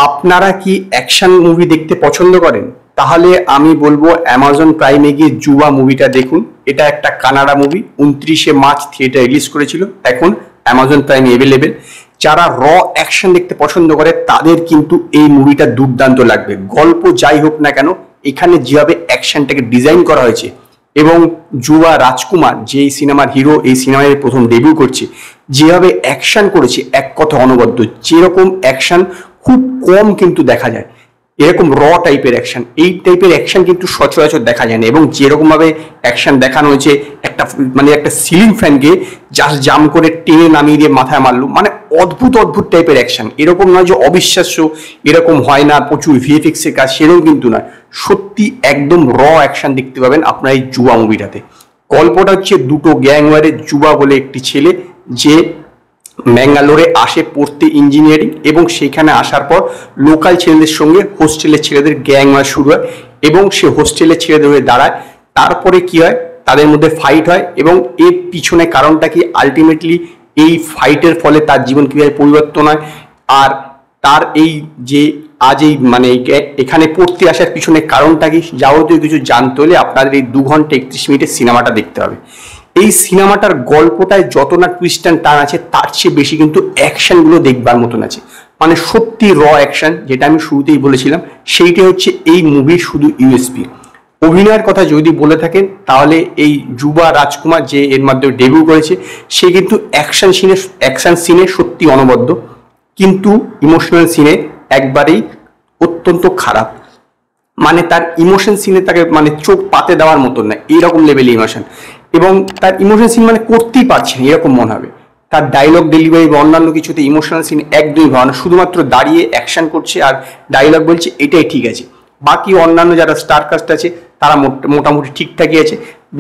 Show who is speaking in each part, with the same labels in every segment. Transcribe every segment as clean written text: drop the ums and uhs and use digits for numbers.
Speaker 1: আপনারা কি action movie দেখতে পছন্দ করেন? তাহলে আমি বলবো অ্যামাজন প্রাইমে গিয়ে যুবা মুভিটা দেখুন। এটা একটা কানাডা মুভি, 29শে মার্চ থিয়েটার রিলিজ করেছিল, এখন অ্যামাজন প্রাইমে অ্যাভেলেবেল। যারা অ্যাকশন দেখতে পছন্দ করে তাদের কিন্তু এই মুভিটা দুর্দান্ত লাগবে। গল্প যাই হোক না কেন, এখানে যেভাবে অ্যাকশনটাকে ডিজাইন করা হয়েছে এবং যুবা রাজকুমার যে সিনেমার হিরো, এই সিনেমায় প্রথম ডেবিউ করছে, যেভাবে অ্যাকশন করেছে এক কথা অনবদ্য। যেরকম অ্যাকশন খুব কম কিন্তু দেখা যায়, এরকম টাইপের অ্যাকশন, এই টাইপের অ্যাকশন কিন্তু সচরাচর দেখা যায় না। এবং যেরকম ভাবে অ্যাকশন দেখানো হয়েছে, একটা সিলিং ফ্যানকে জাস্ট জাম করে টেনে নামিয়ে দিয়ে মাথায় মারলো, মানে অদ্ভুত অদ্ভুত টাইপের অ্যাকশন। এরকম নয় যে অবিশ্বাস্য, এরকম হয় না, প্রচুর ভিএফএক্স এর কাজ, সেরকম কিন্তু নয়। সত্যি একদম অ্যাকশন দেখতে পাবেন আপনার এই যুবা মুভিটাতে। গল্পটা হচ্ছে দুটো গ্যাংওয়ারের, যুবা বলে একটি ছেলে যে ম্যাঙ্গালোরে আসে পড়তে ইঞ্জিনিয়ারিং, এবং সেখানে আসার পর লোকাল ছেলেদের সঙ্গে হোস্টেলের ছেলেদের গ্যাংওয়ার শুরু হয় এবং সে হোস্টেলের ছেলেদের হয়ে দাঁড়ায়। তারপরে কি হয়, তাদের মধ্যে ফাইট হয় এবং এর পিছনে কারণটা কি, আলটিমেটলি এই ফাইটের ফলে তার জীবন কিভাবে পরিবর্তন হয়, আর তার এই যে আজ এই এখানে পড়তে আসার পিছনে কারণটা কি, যাবতীয় কিছু জানতে হলে আপনাদের এই 2 ঘন্টা 31 মিনিটের সিনেমাটা দেখতে হবে। এই সিনেমাটার গল্পটায় যত না টুইস্ট অ্যান্ড টার্ন আছে, তার চেয়ে বেশি কিন্তু অ্যাকশনগুলো দেখবার মতন আছে। মানে সত্যি অ্যাকশন, যেটা আমি শুরুতেই বলেছিলাম, সেইটা হচ্ছে এই মুভির শুধু ইউএসপি। অভিনয়ের কথা যদি বলে থাকেন, তাহলে এই যুবা রাজকুমার যে এর মাধ্যমে ডেবিউ করেছে, সে কিন্তু অ্যাকশন সিনে সত্যি অনবদ্য, কিন্তু ইমোশনাল সিনে একবারেই অত্যন্ত খারাপ। মানে তার ইমোশন সিনে তাকে চোখ পাতে দেওয়ার মতন না, এইরকম লেভেলে ইমোশন। এবং তার ইমোশনাল সিন করতেই পারছে না এরকম মনে হবে। তার ডায়লগ ডেলিভারি বা অন্যান্য কিছুতে ইমোশনাল সিন একদমই ভালো না, শুধুমাত্র দাঁড়িয়ে অ্যাকশন করছে আর ডায়লগ বলছে, এটাই ঠিক আছে। বাকি অন্যান্য যারা স্টার কাস্ট আছে তারা মোটামুটি ঠিকঠাকই আছে,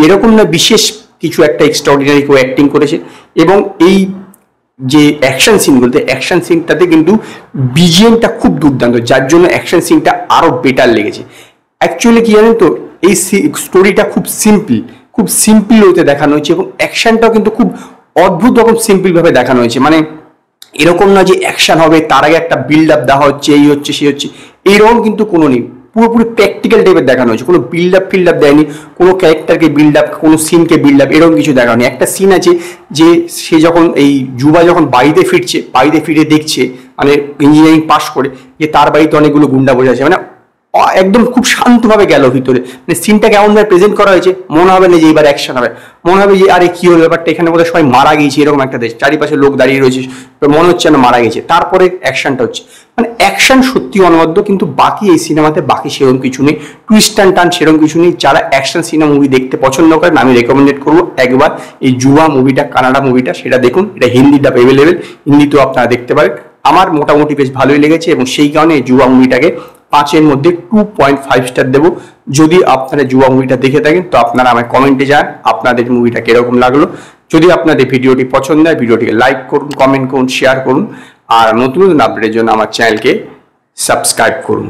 Speaker 1: এরকম না বিশেষ কিছু একটা এক্সট্রাঅর্ডিনারি কেউ অ্যাক্টিং করেছে। এবং এই যে অ্যাকশন সিনটাতে কিন্তু বিজিএমটা খুব দুর্দান্ত, যার জন্য অ্যাকশন সিনটা আরো বেটার লেগেছে। অ্যাকচুয়ালি কি জানেন তো, এই স্টোরিটা খুব সিম্পল ওতে দেখানো হয়েছে, এবং অ্যাকশনটাও কিন্তু খুব অদ্ভুত রকম সিম্পল ভাবে দেখানো হয়েছে। মানে এরকম না যে অ্যাকশন হবে তার আগে একটা বিল্ড আপ দেওয়া হচ্ছে, এই হচ্ছে সেই হচ্ছে, এইরকম কিন্তু কোনো নেই। পুরোপুরি প্র্যাকটিক্যাল টাইপের দেখানো হয়েছে, কোনো বিল্ড আপ দেয়নি, কোনো ক্যারেক্টারকে বিল্ড আপ, কোনো সিনকে বিল্ড আপ, এরকম কিছু দেখানো। একটা সিন আছে যে সে যখন এই যুবা যখন বাড়িতে ফিরে দেখছে, ইঞ্জিনিয়ারিং পাস করে, যে তার বাড়িতে অনেকগুলো গুন্ডা বসে আছে, একদম খুব শান্তভাবে গেল ভিতরে। সিনটা কেমন ভাবে প্রেজেন্ট করা হয়েছে, মনে হবে না যে এবার অ্যাকশন হবে, মনে হবে যে আরে কি হলো ব্যাপারটা, এখানে বোধহয় সবাই মারা গিয়েছে, এরকম একটা দেশ, চারিপাশে লোক দাঁড়িয়ে রয়েছে, মনে হচ্ছে না মারা গেছে, তারপরে অ্যাকশনটা হচ্ছে। অ্যাকশন সত্যি অনবদ্য, কিন্তু বাকি এই সিনেমাতে বাকি সেরকম কিছু নেই, টুইস্ট অ্যান্ড টার্ন সেরকম কিছু নেই। যারা অ্যাকশন সিনেমা মুভি দেখতে পছন্দ করেন, আমি রেকমেন্ডেড করবো একবার এই যুবা মুভিটা, কানাডা মুভিটা, সেটা দেখুন। এটা হিন্দিটা অ্যাভেলেবেল, হিন্দিতেও আপনারা দেখতে পারেন। আমার মোটামুটি বেশ ভালোই লেগেছে, এবং সেই কারণে এই যুবা মুভিটাকে 5-এর মধ্যে 2.5 স্টার দেবো। যদি আপনারা যুবা মুভিটা দেখে থাকেন, তো আপনারা আমায় কমেন্টে যান আপনাদের মুভিটা কিরকম লাগলো। যদি আপনাদের ভিডিওটি পছন্দ হয়, ভিডিওটিকে লাইক করুন, কমেন্ট করুন, শেয়ার করুন, আর নতুন আপডেটের জন্য আমার চ্যানেলকে সাবস্ক্রাইব করুন।